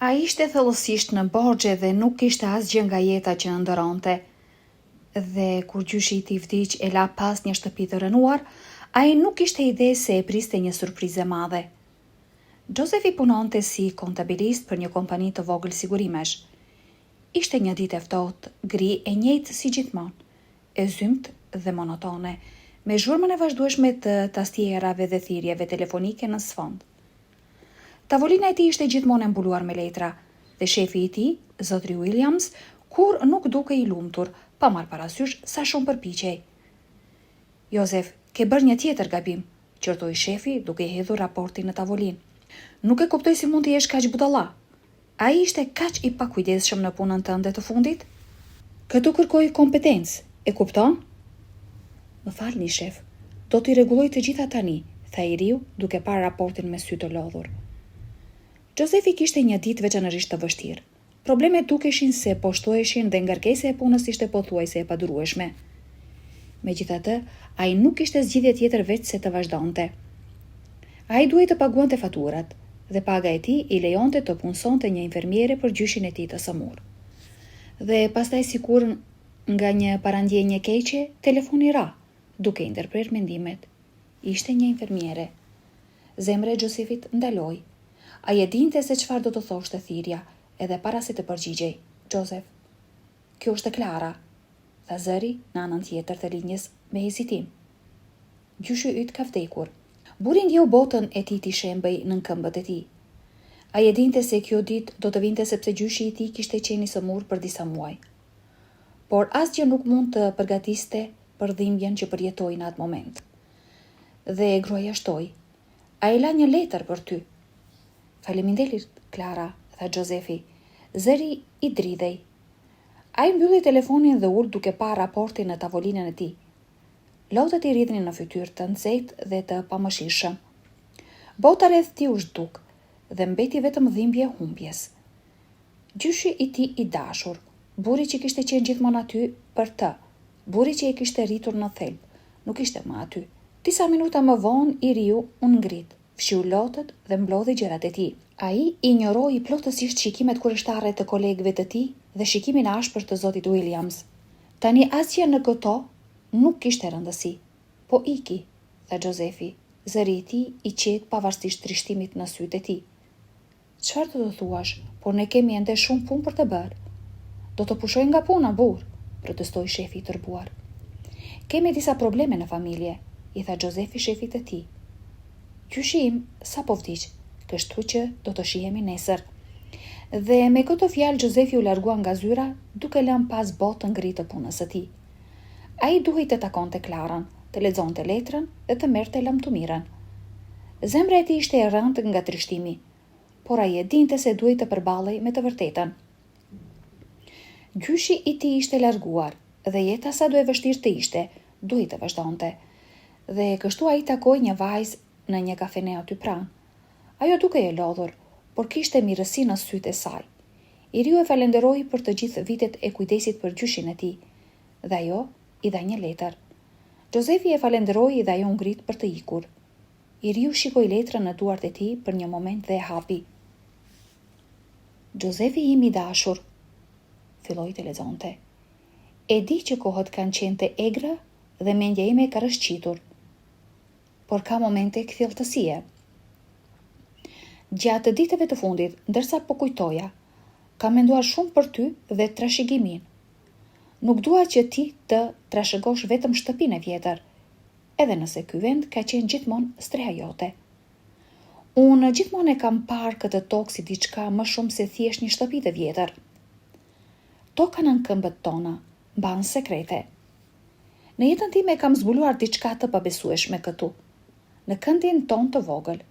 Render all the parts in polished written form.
A ishte thellësisht në borxhe dhe nuk kishte asgjë nga jeta që ndëronte. Dhe kur gjyshi i tij vdiq e la pas një shtëpi të rënuar, ai nuk kishte ide se e priste një surprizë e madhe. Josefi punonte si kontabilist për një kompani të vogël sigurimesh. Ishte një ditë e ftohtë, gri e njëjtë si gjithmonë, e zymt dhe monotone, me zhurmën e vazhdueshme të tastierave dhe thirrjeve telefonike në sfond. Tavolina e tij ishte gjithmonë e mbuluar me letra, dhe shefi i tij, zotri Williams, kur nuk duke i lumtur, pa marrë parasysh sa shumë përpiqej. Josef, ke bërë një tjetër gabim, qortoi shefi duke hedhur raportin në tavolinë. Nuk e kuptoj si mund të jesh kaq budalla. Ai ishte kaq i pakujdesshëm në punën tënde të fundit? Këtu kërkoj kompetencë, e kupton? Më falni, shef, do t'i rregulloj të gjitha tani, tha i riu duke parë raportin me sy të lodhur. Josefi kishte një ditë veçanërisht të vështirë. Problemet dukeshin se po shtoheshin dhe ngarkesa e punës ishte pothuajse e padurueshme. Megjithatë, ai nuk kishte zgjidhje tjetër veç se të vazhdonte. Ai duhej të paguante faturat dhe paga e tij i lejonte të punsonte një infermiere për gjyshin e tij të sëmur. Dhe pastaj sikur nga një parandjenje keqe, telefoni ra, duke i ndërprer mendimet. Ishte një infermiere. Zemra e Josefit ndaloi. Ai e dinte se çfarë do të thoshte thirrja, edhe para se të përgjigjej. Josef, kjo është Klara, tha zëri në anën tjetër të linjës me hezitim. Gjyshi yt ka vdekur. Buri ndjeu botën e tij të shembej nën këmbët e tij. Ai e dinte se kjo ditë do të vinte sepse gjyshi i tij kishte qenë i sëmur për disa muaj. Por asgjë nuk mund të përgatiste për dhimbjen që përjetoi në atë moment. Dhe gruaja shtoi. Ai la një letër për ty. Faleminderit, Klara, tha Josefi. Zëri i dridhej. Ai mbylli telefonin dhe ul duke parë raportin në tavolinën e tij. Lotët i rridhnin në fytyrë të nxehtë dhe të pamëshirshëm. Bota rreth tij u zhduk dhe mbeti vetëm dhimbje humbjes. Gjyshi i tij i dashur, burri që kishte qenë gjithmonë aty për të, burri që e kishte rritur në thelb, nuk ishte më aty. Disa minuta më vonë i riu u ngrit, fshiu lotët dhe mblodhi gjërat e tij. Ai injoroi plotësisht shikimet kurështare të kolegëve të tij dhe shikimin e ashpër të zotit Williams. Tani asgjë në këto nuk kishte rëndësi. Po iki, tha Josefi, zëri i tij i qetë pavarësisht trishtimit në sytë e tij. Çfarë do të thuash, por ne kemi ende shumë punë për të bërë. Do të pushoj nga puna, burr, protestoi shefi i turbuar. Kemi disa probleme në familje, i tha Josefi shefit të tij. Gjyshi im sapo vdiq, kështu që do të shihemi nesër. Dhe me këto fjalë Josefi u largua nga zyra, duke lënë pas botën ngritë punës së tij. Ai duhej të takonte Klarën, të lexonte letrën dhe të merrte lamtumirën. Zemra e tij ishte e rëndë nga trishtimi, por ai e dinte se duhej të përballej me të vërtetën. Gjyshi i tij ishte larguar dhe jeta sa do e vështirë të ishte, duhej të vazhdonte. Dhe kështu ai takoi një vajzë në një kafene aty pranë. Ajo dukej e lodhur, por kishte mirësi në sytë e saj. I riu e falenderoi për të gjithë vitet e kujdesit për gjyshin e tij, dhe ajo i dha një letër. Josefi e falenderoi dhe ajo ngrit për të ikur. I riu shikoi letrën në duart e tij për një moment dhe e hapi. Josefi im i dashur, filloi të lexonte. E di që kohët kanë qenë të egra dhe mendja ime ka rrëshqitur, por ka momente kthjelltësie. Gjatë ditëve të fundit, ndërsa po kujtoja, kam menduar shumë për ty dhe trashëgimin. Nuk dua që ti të trashëgosh vetëm shtëpinë e vjetër, edhe nëse ky vend ka qenë gjithmonë streha jote. Unë gjithmonë e kam parë këtë tokë si diçka më shumë se thjesht një shtëpi e vjetër. Toka nën këmbët tona mban sekrete. Në jetën time kam zbuluar diçka të pabesueshme këtu, në këndin ton të vogël.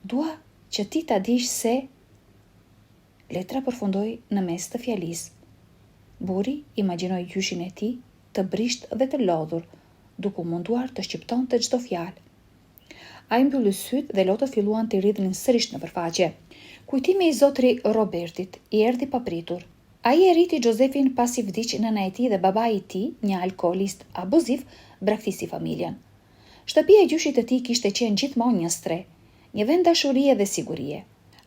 Dua që ti ta dish se... Letra përfundoi në mes të fjalisë. Burri imagjinoi gjyshin e tij të brisht dhe të lodhur, duke u munduar të shqiptonte çdo fjalë. Ai mbylli sytë dhe lotët filluan të rridhnin sërish në përfaqe. Kujtimi i zotri Robertit i erdhi papritur. Ai e rriti Josefin pasi vdiq nëna e tij dhe babai i tij, një alkoolist abuziv, braktissi familjen. Shtëpia e gjyshit të tij kishte qenë gjithmonë një stre, një vend dashurie dhe sigurie.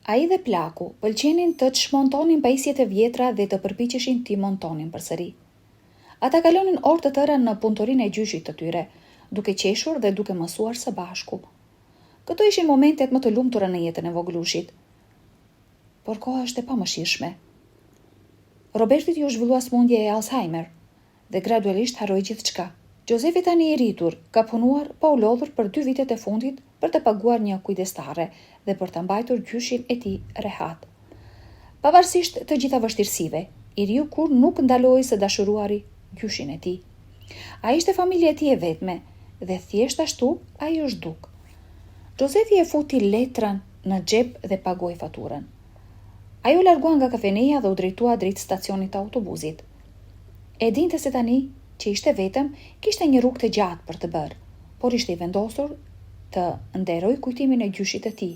Ai dhe plaku pëlqenin të çmontonin pajisjet e vjetra dhe të përpiqeshin t'i montonin përsëri. Ata kalonin orë të tëra në punëtorinë e gjyshit të tyre, duke qeshur dhe duke mësuar së bashku. Këto ishin momentet më të lumtura në jetën e voglushit. Por koha është e pamëshirshme. Robertit ju zhvillua smundje e Alzheimer dhe gradualisht harroi gjithçka. Josefi tani i rritur ka punuar pa u lodhur për 2 vitet e fundit për të paguar një kujdestare dhe për të mbajtur gjyshin e tij rehat. Pavarësisht të gjitha vështirësive, i riu kur nuk ndaloi së dashuruari gjyshin e tij. Ai ishte familja e tij e vetme dhe thjesht ashtu ai u zhduk. Josefi e futi letrën në xhep dhe pagoi faturën. Ai u largua nga kafeneja dhe u drejtua drejt stacionit të autobusit. E dinte se tani që ishte vetëm, kishte një rrugë të gjatë për të bërë, por ishte i vendosur të nderoj kujtimin e gjyshit të tij.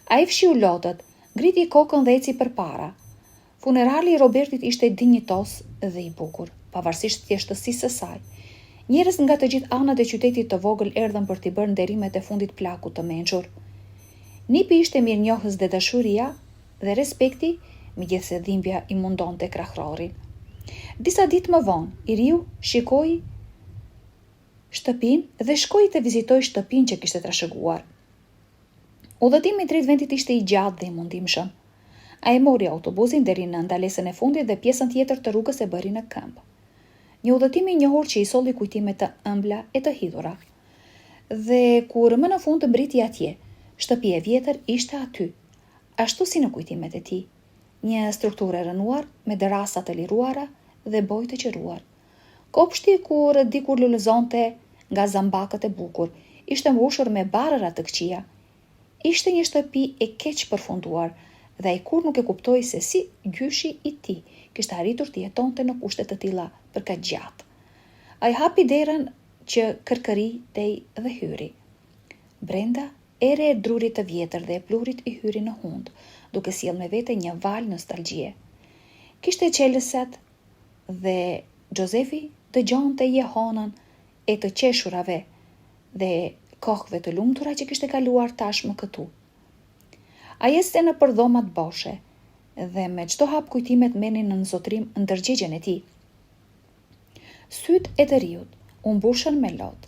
Ai fshiu lotët, ngriti kokën dhe eci përpara. Funerali i Robertit ishte dinjitos dhe i bukur, pavarësisht thjeshtësisë së saj. Njerëz nga të gjithë anët e qytetit të vogël erdhën për t'i bërë nderimet e fundit plakut të mençur. Nipi ishte mirënjohës dhe dashuria dhe respekti, megjithse dhimbja i mundonte krahrorin. Disa ditë më vonë, i riu shikoi shtëpinë dhe shkoi të vizitoi shtëpinë që kishte trashëguar. Udhëtimi drejt vendit ishte i gjatë dhe i mundimshëm. Ai mori autobusin deri në ndalesën e fundit dhe pjesën tjetër të rrugës e bëri në këmbë. Një udhëtim i njohur që i solli kujtime të ëmbla e të hidhura. Dhe kur më në fund mbriti atje, shtëpia e vjetër ishte aty, ashtu si në kujtimet e tij. Një strukturë e rënuar me derasa të liruara dhe bojë të qeruar. Kopshti kur dikur lulëzonte nga zambakët e bukur, ishte mbushur me barëra të këqija. Ishte një shtëpi e keq përfunduar dhe ai kur nuk e kuptoi se si gjyshi i tij kishte arritur të jetonte në kushte të tilla për kaq gjatë. Ai hapi derën që kërkëritej dhe hyri. Brenda, ere e drurit të vjetër dhe e pluhurit i hyri në hund, duke sjellë me vete një val nostalgjie. Kishte qelësat dhe Josefi dëgjonte jehonën e të qeshurave dhe kohëve të lumtura që kishte kaluar tashmë këtu. Ai ecte në përdhomat boshe dhe me çdo hap kujtimet merrnin në nxotrim ndërgjegjen e tij. Syt e të riut u mbushën me lot.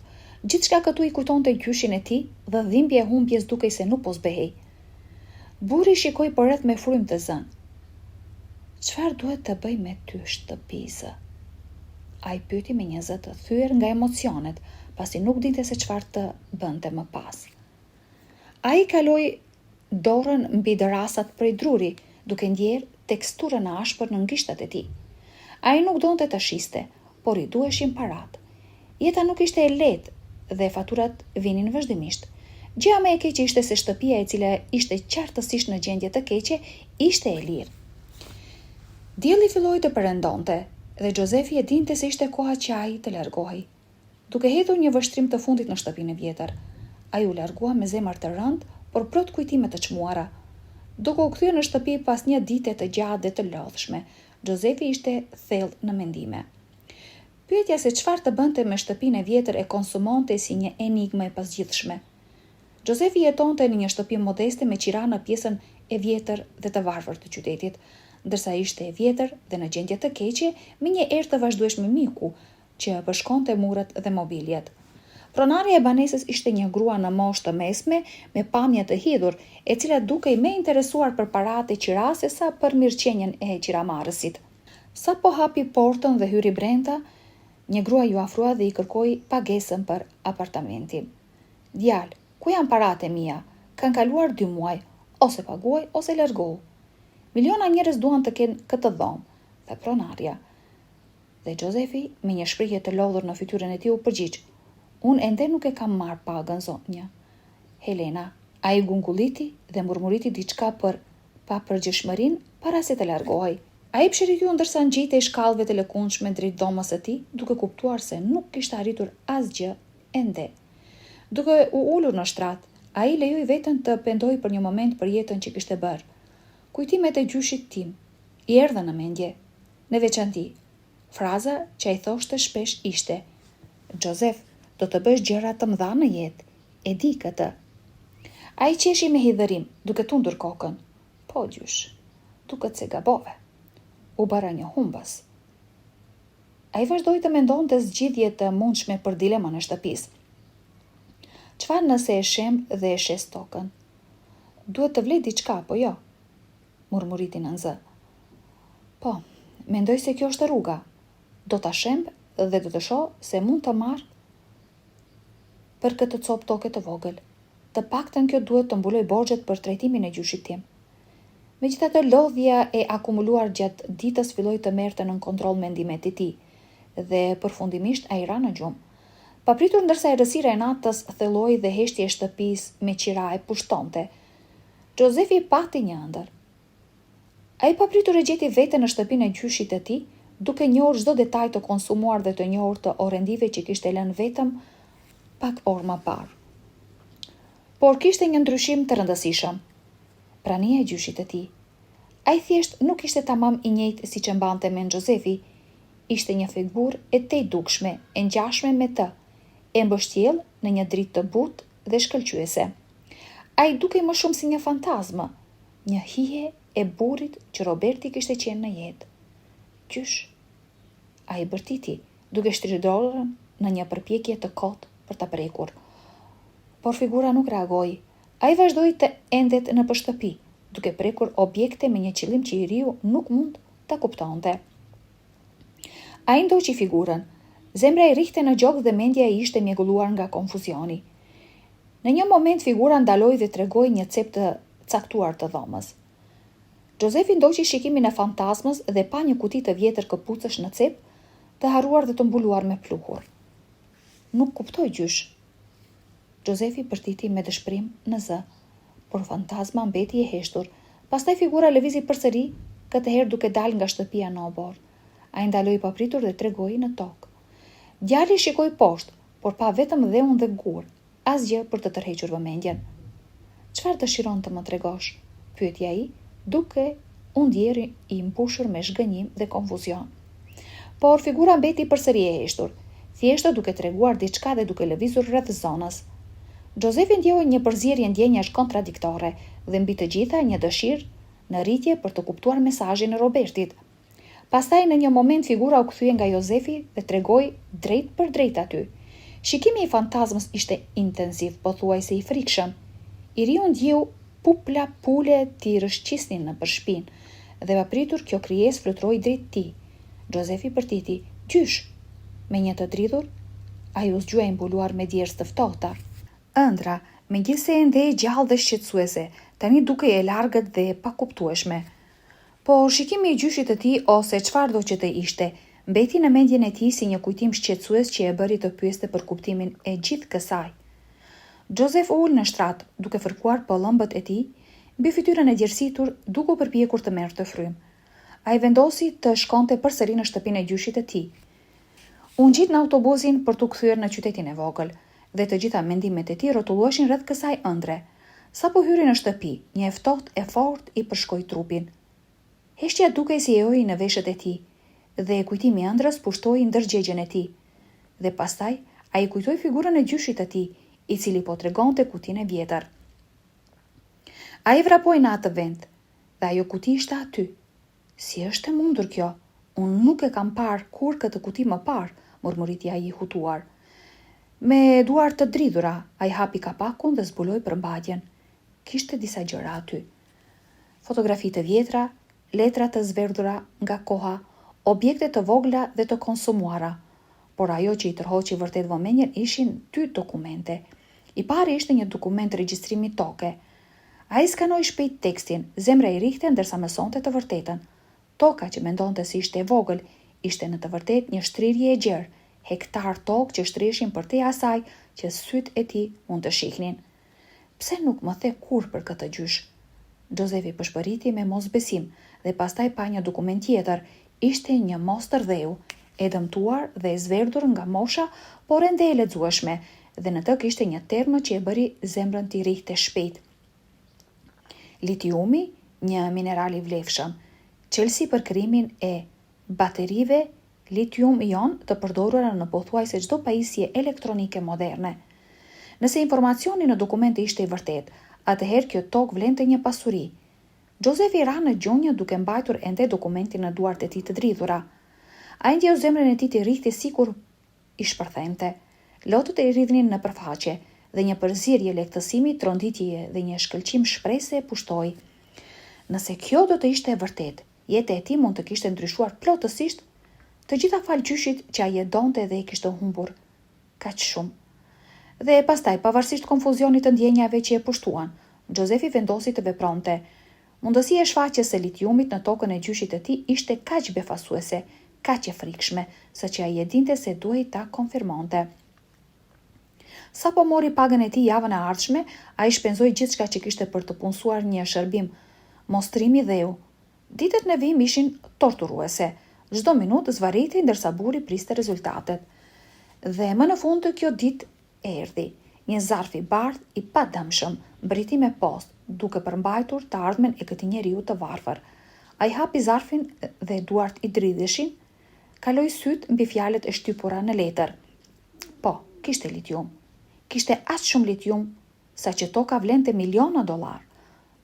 Gjithçka këtu i kujtonte gjyshin e tij dhe dhimbja e humbjes dukej se nuk po zbehej. Burri shikoi përreth me frymë të zënë. Çfarë duhet të bëj me ty, shtëpisë? Ai pyeti me një zë të thyer nga emocionet, pasi nuk dinte se çfarë të bënte më pas. Ai kaloi dorën mbi derasat prej druri, duke ndjerë teksturën e ashpër në gishtat e tij. Ai nuk donte ta shiste, por i duheshin parat. Jeta nuk ishte e lehtë dhe faturat vinin vazhdimisht. Gjëja më e keqe ishte se shtëpia e cila ishte qartësisht në gjendje të keqe ishte e lirë. Dielli filloi të perëndonte dhe Josefi e dinte se ishte koha që ai të largohej. Duke hedhur një vështrim të fundit në shtëpinë e vjetër, ai u largua me zemër të rëndë, por plot kujtime të çmuara. Duke u kthyer në shtëpi pas një dite të gjatë dhe të lodhshme, Josefi ishte thellë në mendime. Pyetja se çfarë të bënte me shtëpinë e vjetër e konsumonte si një enigmë e pasgjithshme. Josefi jetonte në një shtëpi modeste me qira në pjesën e vjetër dhe të varfër të qytetit, ndërsa ishte e vjetër dhe në gjendje të keqe me një erë të vazhdueshme miku që bashkonte muret dhe mobiljet. Pronarja e banesës ishte një grua në moshë të mesme me pamje të hidhur, e cila dukej më interesuar për paratë e qirase sa për mirëqenjen e qiramarrësit. Sa po hapi portën dhe hyri brenda, një grua ju afrua dhe i kërkoi pagesën për apartamentin. Djalë, ku janë paratë e mia? Kanë kaluar 2 muaj, ose paguaj ose largohu. Miliona njerëz duan të kenë këtë dhomë, dhe pronarja. Dhe Josefi, me një shprehje të lodhur në fytyrën e tij, u përgjigj: "Unë ende nuk e kam marrë pagën, zonja." Helena, ai gungulliti dhe murmuriti diçka për papërgjeshmërinë para se të largohej. Ai pshëritiu ndërsa ngjitej shkallëve të lëkundshme drejt dhomës së tij, duke kuptuar se nuk kishte arritur asgjë ende. Duke u ulur në shtrat, ai lejoi veten të pendoi për një moment për jetën që kishte bërë. Kujtimet e gjyshit tim i erdhën në mendje. Në veçanti, fraza që ai thoshte shpesh ishte: "Joseph, do të bësh gjëra të mëdha në jetë, e di këtë." Ai qeshi me hidhërim, duke tundur kokën. Po gjysh, duket se gabove. U bara një humbas. Ai vazhdoi të mendonte zgjidhje të mundshme për dilemën e shtëpisë. Çfarë nëse e shem dhe e shes tokën? Duhet të vlej diçka, po jo? Murmuriti në zë. Po, mendoj se kjo është rruga. Do ta shemb dhe do të shoh se mund të marr për këtë copë toke të vogël. Të paktën kjo duhet të mbuloj borxhet për trajtimin e gjyshit tim. Megjithatë, lodhja e akumuluar gjatë ditës filloi të merrte nën kontroll mendimet e tij dhe përfundimisht ai ra në gjumë. Papritur ndërsa errësira e natës thelloi dhe heshtja e shtëpisë me qira e pushtonte, Josefi pati një ëndër. Ai papritur e gjeti veten në shtëpinë e gjyshit të tij, duke njohur çdo detaj të konsumuar dhe të njohur të orendive që kishte lënë vetëm pak orë më parë. Por kishte një ndryshim të rëndësishëm. Prania e gjyshit të tij. Ai thjesht nuk ishte tamam i njëjtë siç e mbante me Josefi. Ishte një figurë e tejdukshme, e ngjashme me të, e mbështjell në një dritë të butë dhe shkëlqyese. Ai dukej më shumë si një fantazmë, një hije e burrit që Roberti kishte qenë në jetë. Qysh? Ai bërtiti, duke shtrirë dorën në një përpjekje të kotë për ta prekur. Por figura nuk reagoi. Ai vazhdoi të endet në shtëpi, duke prekur objekte me një qëllim që i riu nuk mund ta kuptonte. Ai ndoqi figurën. Zemra i rihte në gjokë dhe mendja i ishte mjegulluar nga konfuzioni. Në një moment figura ndaloi dhe tregoi një cep të caktuar të dhomës. Josefi ndoqi shikimin e fantazmës dhe pa një kuti të vjetër këpucësh në cep, të harruar dhe të mbuluar me pluhur. Nuk kuptoj gjysh. Josefi bërtiti me dëshpërim në zë, por fantazma mbeti e heshtur. Pastaj figura lëvizi përsëri, këtë herë duke dalë nga shtëpia në obor. Ai ndaloi papritur dhe tregoi në tokë. Djali shikoi poshtë, por pa vetëm dheun dhe gur, asgjë për të tërhequr vëmendjen. Çfarë dëshiron të më tregosh? Pyeti ai, duke u ndjerë i mbushur me zhgënjim dhe konfuzion. Por figura mbeti përsëri e heshtur, thjesht duke treguar diçka dhe duke lëvizur rreth zonës. Josefi ndjehoi një përzierje ndjenjash kontradiktore dhe mbi të gjitha një dëshirë në rritje për të kuptuar mesazhin e Robertit. Pastaj në një moment figura u kthye nga Josefi dhe tregoi drejt për drejt aty. Shikimi i fantazmës ishte intensiv, pothuajse i frikshëm. I riu ndjeu pupla pule t'i rëshqisnin në shpinë dhe papritur kjo krijesë fluturoi drejt tij. Josefi bërtiti, gjysh. Me një të dridhur, ai u zgjua i mbuluar me djerës të ftohta. Ëndra, megjithse ende e gjallë dhe shqetësuese, tani dukej e largët dhe e pakuptueshme. Por shikimi i gjyshit të tij ose çfarëdo që të ishte, mbeti në mendjen e tij si një kujtim shqetësues që e bëri të pyeste për kuptimin e gjithë kësaj. Joseph ul në shtrat, duke fërkuar pëllëmbët e tij, mbi fytyrën e gjersitur, duke u përpjekur të merrte frym. Ai vendosi të shkonte përsëri në shtëpinë e gjyshit të tij. U ngjit në autobusin për t'u kthyer në qytetin e vogël, dhe të gjitha mendimet e tij rrotulloheshin rreth kësaj ëndre. Sapo hyri në shtëpi, një ftohtë e fortë i përshkoi trupin. Heshtja dukej si ejoi në veshët e tij, dhe kujtimi i ëndrës pushtoi ndërgjegjen e tij. Dhe pastaj ai kujtoi figurën e gjyshit të tij, i cili po tregonte kutinë e vjetër. Ai vrapoi në atë vend, dhe ajo kuti ishte aty. Si është e mundur kjo? Unë nuk e kam parë kur këtë kuti më parë, murmuriti ai i hutuar. Me duar të dridhura, ai hapi kapakun dhe zbuloi përmbajtjen. Kishte disa gjëra aty. Fotografi të vjetra, letra të zverdhura nga koha, objekte të vogla dhe të konsumuara. Por ajo që i tërhoqi vërtet vëmendjen ishin 2 dokumente. I pari ishte një dokument regjistrimi toke. Ai skanoi shpejt tekstin, zemra i rihte ndërsa mësonte të vërtetën. Toka që mendonte se ishte e vogël, ishte në të vërtetë një shtrirje e gjerë, hektar tokë që shtrishin përtej asaj që sytë e tij mund të shihnin. Pse nuk më the kur për këtë gjysh? Josefi pëshpëriti me mosbesim dhe pastaj pa një dokument tjetër. Ishte një mostër dheu, e dëmtuar dhe e zverdhur nga mosha, por ende e lexueshme, dhe në të kishte një termë që e bëri zemrën t'i rihte shpejt. Litiumi, një mineral i vlefshëm, çelësi për krijimin e baterive litium-ion të përdorura në pothuajse çdo pajisje elektronike moderne. Nëse informacioni në dokumente ishte i vërtet, atëherë kjo tokë vlente një pasuri. Josefi ra në gjunjë duke mbajtur ende dokumentin në duart e tij të dridhura. Ai ndjeu zemrën e tij të rrihte sikur i shpërthente. Lotët e rridhnin në përfaqe dhe një përzierje lehtësimi, tronditje dhe një shkëlqim shprehse e pushtoi. Nëse kjo do të ishte e vërtet, jeta e tij mund të kishte ndryshuar plotësisht, të gjitha fal gjyshit që ai e donte dhe e kishte humbur kaq shumë. Dhe pastaj, pavarësisht konfuzionit të ndjenjave që e pushtuan, Josefi vendosi të vepronte. Mundësia e shfaqjes së litiumit në tokën e gjyshit të tij ishte kaq befasuese, kaq e frikshme, saqë ai e dinte se duhej ta konfirmonte. Sa po mori pagën e tij javën e ardhshme, ai shpenzoi gjithçka që kishte për të punësuar një shërbim mostrimi dheu. Ditët në vim ishin torturuese. Çdo minutë zvarriti ndërsa burri priste rezultatet. Dhe më në fund të kjo ditë erdhi. Një zarf i bardhë i padamshëm mbriti me postë, duke përmbajtur të ardhmen e këtij njeriu të varfër. Ai hapi zarfin dhe duart i dridheshin, kaloi syt mbi fjalët e shtypura në letër. Po, kishte litium. Kishte aq shumë litium sa që toka vlente miliona dollar.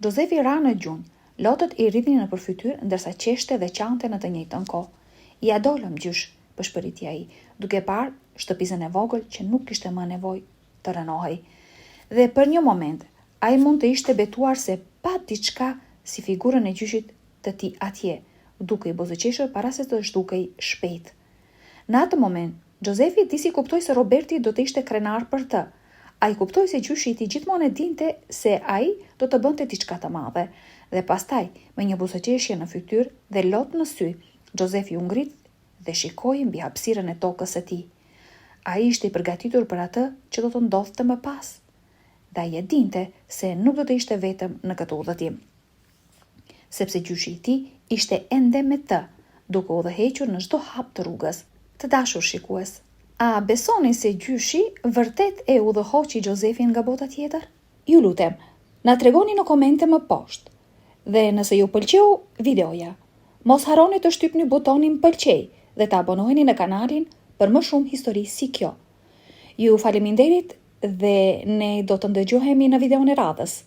Josefi ra në gjunjë. Lotët i rridhnin në përfytyr ndërsa qeshte dhe qante në të njëjtën kohë. "Ja dolëm gjysh", pëshpëriti ai, duke parë shtëpisën e vogël që nuk kishte më nevojë të rënohej. Dhe për një moment, ai mund të ishte betuar se pa diçka si figurën e gjyshit të tij atje, duke i buzëqeshur para se të zhdukej shpejt. Në atë moment, Josefi disi kuptoi se Roberti do të ishte krenar për të. Ai kuptoi se gjyshi i tij gjithmonë e dinte se ai do të bënte diçka të madhe. Dhe pastaj, me një buzëqeshje në fytyrë dhe lot në sy, Josefi u ngrit dhe shikoi mbi hapësirën e tokës së tij. Ai ishte i përgatitur për atë që do të ndodhte më pas. Dhe ai e dinte se nuk do të ishte vetëm në këtë udhëtim. Sepse gjyshi i tij ishte ende me të, duke udhëhequr në çdo hap të rrugës. Të dashur shikues, a besoni se gjyshi vërtet e udhëhoqi Josefin nga bota tjetër? Ju lutem, na tregoni në komente më poshtë. Dhe nëse ju pëlqeu videoja, mos harroni të shtypni butonin pëlqej dhe të abonoheni në kanalin për më shumë histori si kjo. Ju faleminderit dhe ne do të ndëgjohemi në videon e radhës.